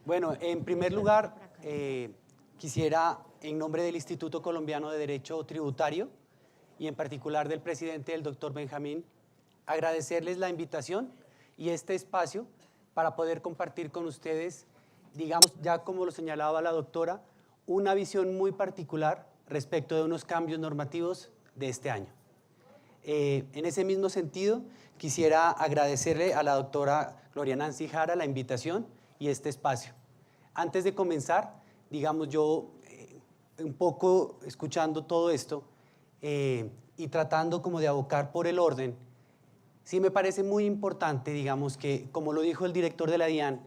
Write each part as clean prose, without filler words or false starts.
Bueno, en primer lugar, quisiera, en nombre del Instituto Colombiano de Derecho Tributario y en particular del presidente, el doctor Benjamín, agradecerles la invitación y este espacio para poder compartir con ustedes, digamos, ya como lo señalaba la doctora, una visión muy particular respecto de unos cambios normativos de este año. En ese mismo sentido, quisiera agradecerle a la doctora Gloria Nancy Jara la invitación y este espacio. Antes de comenzar, digamos yo, un poco escuchando todo esto y tratando como de abocar por el orden, sí me parece muy importante, digamos que, como lo dijo el director de la DIAN,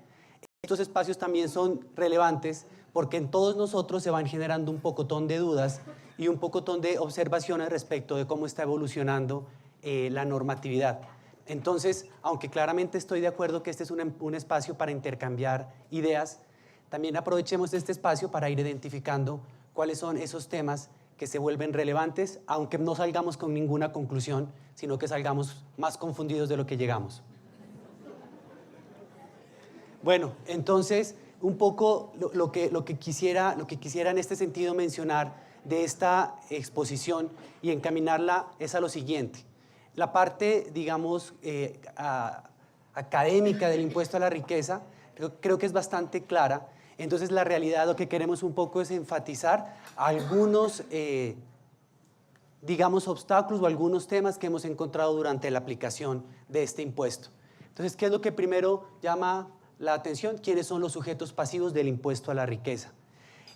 estos espacios también son relevantes porque en todos nosotros se van generando un pocotón de dudas y un pocotón de observaciones respecto de cómo está evolucionando la normatividad. Entonces, aunque claramente estoy de acuerdo que este es un espacio para intercambiar ideas, también aprovechemos este espacio para ir identificando cuáles son esos temas que se vuelven relevantes, aunque no salgamos con ninguna conclusión, sino que salgamos más confundidos de lo que llegamos. Bueno, entonces, un poco lo que quisiera en este sentido mencionar de esta exposición y encaminarla es a lo siguiente. La parte, digamos, académica del impuesto a la riqueza creo que es bastante clara. Entonces, la realidad, lo que queremos un poco es enfatizar algunos, digamos, obstáculos o algunos temas que hemos encontrado durante la aplicación de este impuesto. Entonces, ¿qué es lo que primero llama la atención? ¿Quiénes son los sujetos pasivos del impuesto a la riqueza?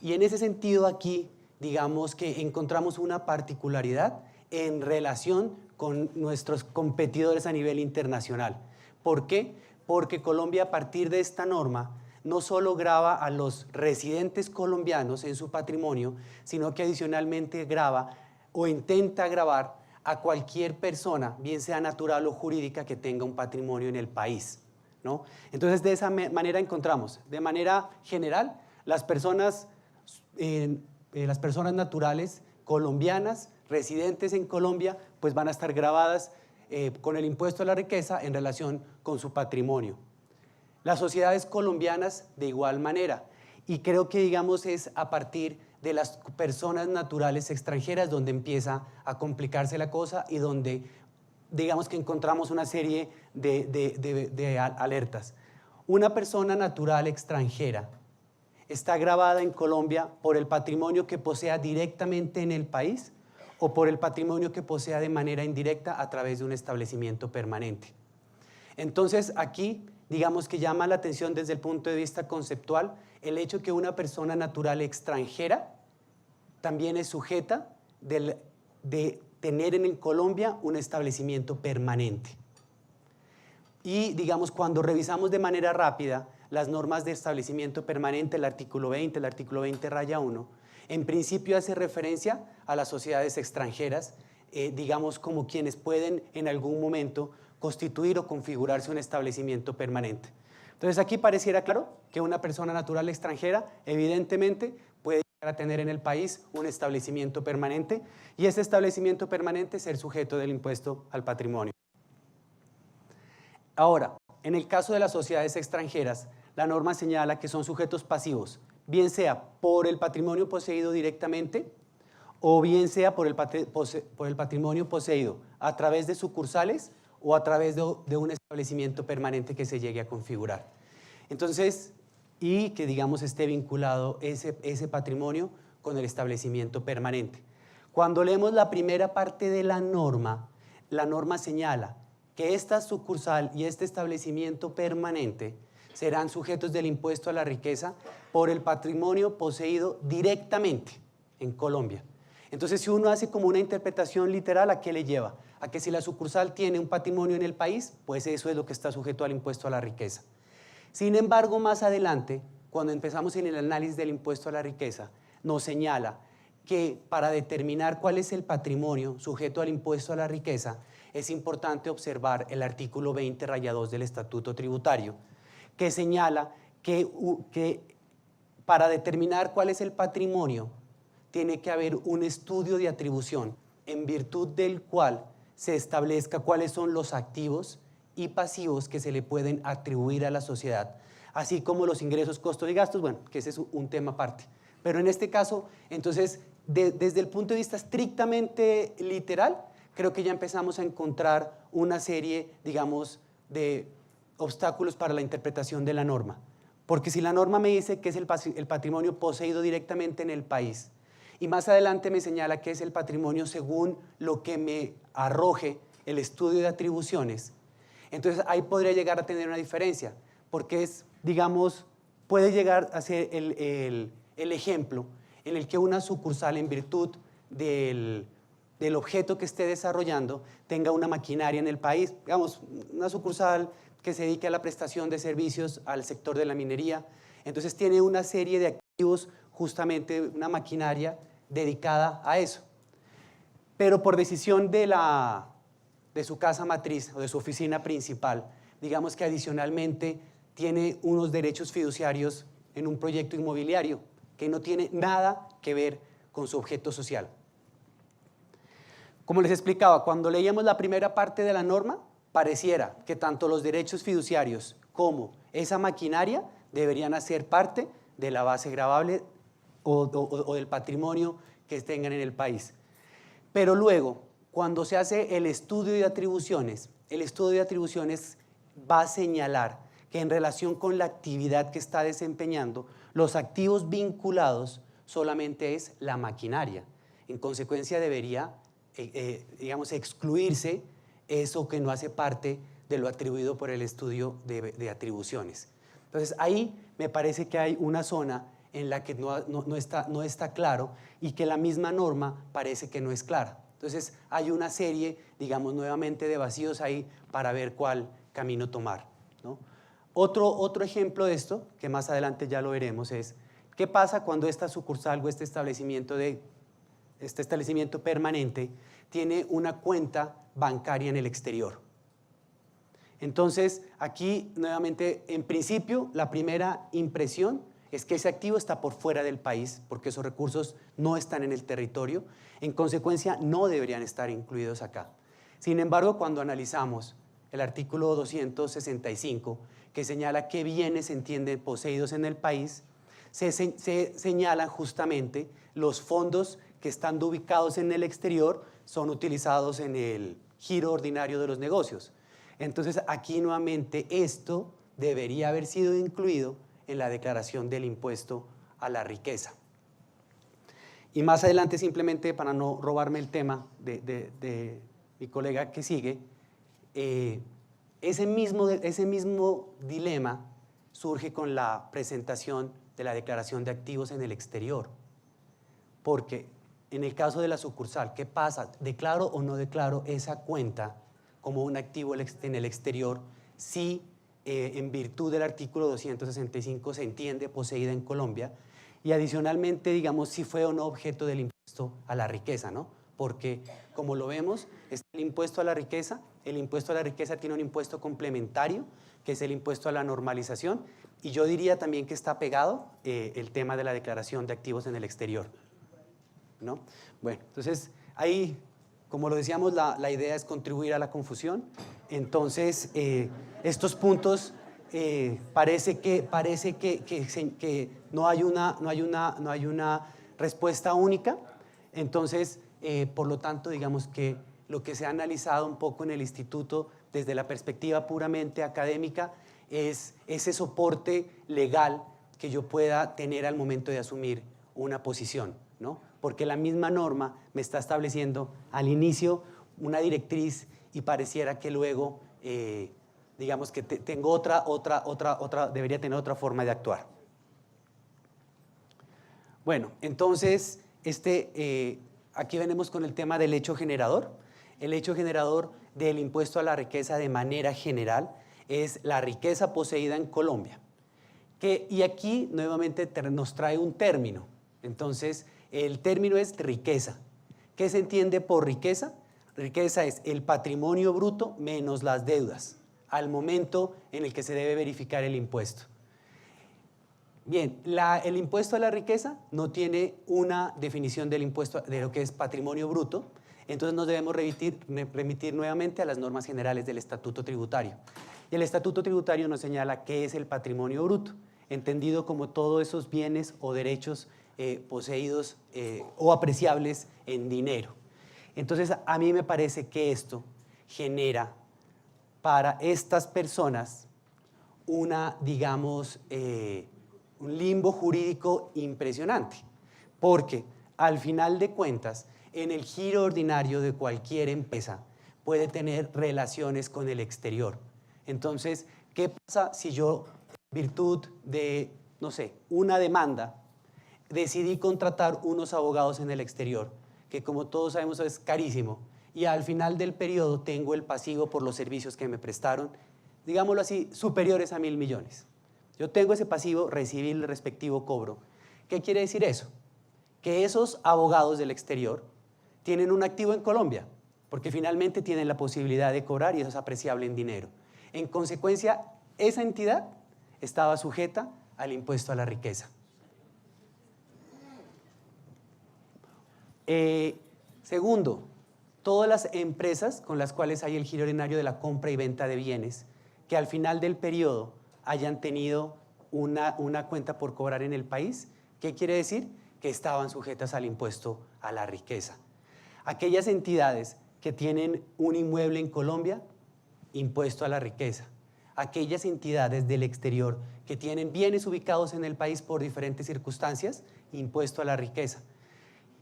Y en ese sentido aquí, digamos que encontramos una particularidad en relación con nuestros competidores a nivel internacional. ¿Por qué? Porque Colombia, a partir de esta norma, no solo grava a los residentes colombianos en su patrimonio, sino que adicionalmente grava o intenta gravar a cualquier persona, bien sea natural o jurídica, que tenga un patrimonio en el país, ¿no? Entonces, de esa manera encontramos, de manera general, las personas naturales colombianas, residentes en Colombia, pues van a estar gravadas con el impuesto a la riqueza en relación con su patrimonio. Las sociedades colombianas de igual manera, y creo que, digamos, es a partir de las personas naturales extranjeras donde empieza a complicarse la cosa y donde, digamos, que encontramos una serie de alertas. Una persona natural extranjera está gravada en Colombia por el patrimonio que posea directamente en el país o por el patrimonio que posea de manera indirecta a través de un establecimiento permanente. Entonces, aquí, digamos que llama la atención desde el punto de vista conceptual el hecho que una persona natural extranjera también es sujeta de tener en Colombia un establecimiento permanente. Y, digamos, cuando revisamos de manera rápida las normas de establecimiento permanente, el artículo 20, en principio hace referencia a las sociedades extranjeras, digamos, como quienes pueden en algún momento constituir o configurarse un establecimiento permanente. Entonces, aquí pareciera claro que una persona natural extranjera evidentemente puede llegar a tener en el país un establecimiento permanente y ese establecimiento permanente ser sujeto del impuesto al patrimonio. Ahora, en el caso de las sociedades extranjeras, la norma señala que son sujetos pasivos, bien sea por el patrimonio poseído directamente o bien sea por el patrimonio poseído a través de sucursales o a través de un establecimiento permanente que se llegue a configurar. Entonces, y que, digamos, esté vinculado ese patrimonio con el establecimiento permanente. Cuando leemos la primera parte de la norma señala que esta sucursal y este establecimiento permanente serán sujetos del impuesto a la riqueza por el patrimonio poseído directamente en Colombia. Entonces, si uno hace como una interpretación literal, ¿a qué le lleva? A que si la sucursal tiene un patrimonio en el país, pues eso es lo que está sujeto al impuesto a la riqueza. Sin embargo, más adelante, cuando empezamos en el análisis del impuesto a la riqueza, nos señala que para determinar cuál es el patrimonio sujeto al impuesto a la riqueza, es importante observar el artículo 20-2 del Estatuto Tributario, que señala que para determinar cuál es el patrimonio, tiene que haber un estudio de atribución en virtud del cual se establezca cuáles son los activos y pasivos que se le pueden atribuir a la sociedad así como los ingresos, costos y gastos, bueno, que ese es un tema aparte. Pero en este caso, entonces, desde el punto de vista estrictamente literal, creo que ya empezamos a encontrar una serie, digamos, de obstáculos para la interpretación de la norma. Porque si la norma me dice que es el patrimonio poseído directamente en el país, y más adelante me señala que es el patrimonio según lo que me arroje el estudio de atribuciones, entonces ahí podría llegar a tener una diferencia, porque es, digamos, puede llegar a ser el ejemplo en el que una sucursal, en virtud del objeto que esté desarrollando, tenga una maquinaria en el país, digamos, una sucursal que se dedique a la prestación de servicios al sector de la minería, entonces tiene una serie de activos, justamente una maquinaria dedicada a eso. Pero por decisión de su casa matriz o de su oficina principal, digamos que adicionalmente tiene unos derechos fiduciarios en un proyecto inmobiliario que no tiene nada que ver con su objeto social. Como les explicaba, cuando leíamos la primera parte de la norma, pareciera que tanto los derechos fiduciarios como esa maquinaria deberían hacer parte de la base gravable o del patrimonio que tengan en el país. Pero luego, cuando se hace el estudio de atribuciones va a señalar que en relación con la actividad que está desempeñando, los activos vinculados solamente es la maquinaria. En consecuencia, debería, digamos, excluirse eso que no hace parte de lo atribuido por el estudio de atribuciones. Entonces, ahí me parece que hay una zona en la que no está claro y que la misma norma parece que no es clara. Entonces, hay una serie, digamos, nuevamente de vacíos ahí para ver cuál camino tomar, ¿no? Otro ejemplo de esto, que más adelante ya lo veremos, es qué pasa cuando esta sucursal o este establecimiento permanente tiene una cuenta bancaria en el exterior. Entonces, aquí, nuevamente, en principio, la primera impresión es que ese activo está por fuera del país, porque esos recursos no están en el territorio, en consecuencia no deberían estar incluidos acá. Sin embargo, cuando analizamos el artículo 265, que señala qué bienes se entienden poseídos en el país, se señalan justamente los fondos que están ubicados en el exterior son utilizados en el giro ordinario de los negocios. Entonces, aquí nuevamente esto debería haber sido incluido en la declaración del impuesto a la riqueza. Y más adelante, simplemente para no robarme el tema de mi colega que sigue, ese mismo dilema surge con la presentación de la declaración de activos en el exterior. Porque en el caso de la sucursal, ¿qué pasa? ¿Declaro o no declaro esa cuenta como un activo en el exterior si en virtud del artículo 265 se entiende poseída en Colombia? Y adicionalmente, digamos, si fue o no objeto del impuesto a la riqueza, ¿no? Porque, como lo vemos, está el impuesto a la riqueza tiene un impuesto complementario, que es el impuesto a la normalización, y yo diría también que está pegado el tema de la declaración de activos en el exterior, ¿no? Bueno, entonces, ahí, como lo decíamos, la idea es contribuir a la confusión. Entonces, estos puntos parece que no hay una respuesta única. Entonces, por lo tanto, digamos que lo que se ha analizado un poco en el instituto desde la perspectiva puramente académica es ese soporte legal que yo pueda tener al momento de asumir una posición, ¿no? Porque la misma norma me está estableciendo al inicio una directriz y pareciera que luego, digamos que tengo debería tener otra forma de actuar. Bueno, entonces, aquí venimos con el tema del hecho generador. El hecho generador del impuesto a la riqueza de manera general es la riqueza poseída en Colombia. Y aquí nuevamente nos trae un término. Entonces, el término es riqueza. ¿Qué se entiende por riqueza? Riqueza es el patrimonio bruto menos las deudas, al momento en el que se debe verificar el impuesto. Bien, el impuesto a la riqueza no tiene una definición del impuesto de lo que es patrimonio bruto, entonces nos debemos remitir nuevamente a las normas generales del Estatuto Tributario. Y el Estatuto Tributario nos señala qué es el patrimonio bruto, entendido como todos esos bienes o derechos poseídos o apreciables en dinero. Entonces, a mí me parece que esto genera para estas personas digamos, un limbo jurídico impresionante, porque al final de cuentas, en el giro ordinario de cualquier empresa puede tener relaciones con el exterior. Entonces, ¿qué pasa si yo, en virtud de, no sé, una demanda, decidí contratar unos abogados en el exterior, que como todos sabemos es carísimo, y al final del periodo tengo el pasivo por los servicios que me prestaron, digámoslo así, superiores a 1.000 millones? Yo tengo ese pasivo, recibí el respectivo cobro. ¿Qué quiere decir eso? Que esos abogados del exterior tienen un activo en Colombia, porque finalmente tienen la posibilidad de cobrar y eso es apreciable en dinero. En consecuencia, esa entidad estaba sujeta al impuesto a la riqueza. Segundo, todas las empresas con las cuales hay el giro ordinario de la compra y venta de bienes, que al final del periodo hayan tenido una cuenta por cobrar en el país, ¿qué quiere decir? Que estaban sujetas al impuesto a la riqueza. Aquellas entidades que tienen un inmueble en Colombia, impuesto a la riqueza. Aquellas entidades del exterior que tienen bienes ubicados en el país por diferentes circunstancias, impuesto a la riqueza.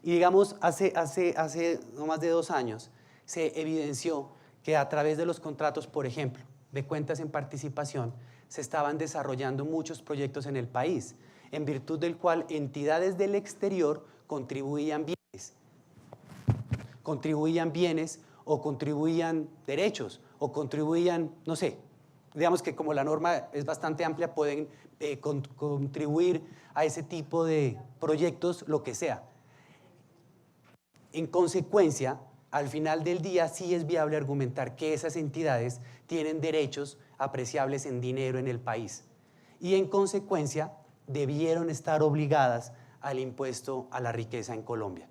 Y digamos, hace no más de 2 años se evidenció que a través de los contratos, por ejemplo, de cuentas en participación, se estaban desarrollando muchos proyectos en el país, en virtud del cual entidades del exterior contribuían bienes o contribuían derechos o contribuían, no sé, digamos que como la norma es bastante amplia, pueden contribuir a ese tipo de proyectos, lo que sea. En consecuencia, al final del día sí es viable argumentar que esas entidades tienen derechos apreciables en dinero en el país y en consecuencia debieron estar obligadas al impuesto a la riqueza en Colombia.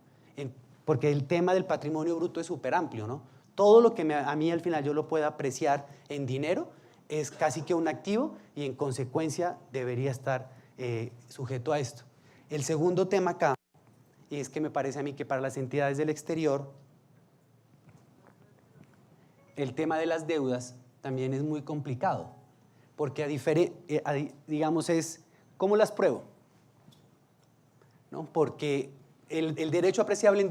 Porque el tema del patrimonio bruto es súper amplio, ¿no? Todo lo que a mí al final yo lo pueda apreciar en dinero es casi que un activo y en consecuencia debería estar sujeto a esto. El segundo tema acá es que me parece a mí que para las entidades del exterior el tema de las deudas también es muy complicado, porque digamos es, ¿cómo las pruebo? ¿No? Porque el derecho apreciable en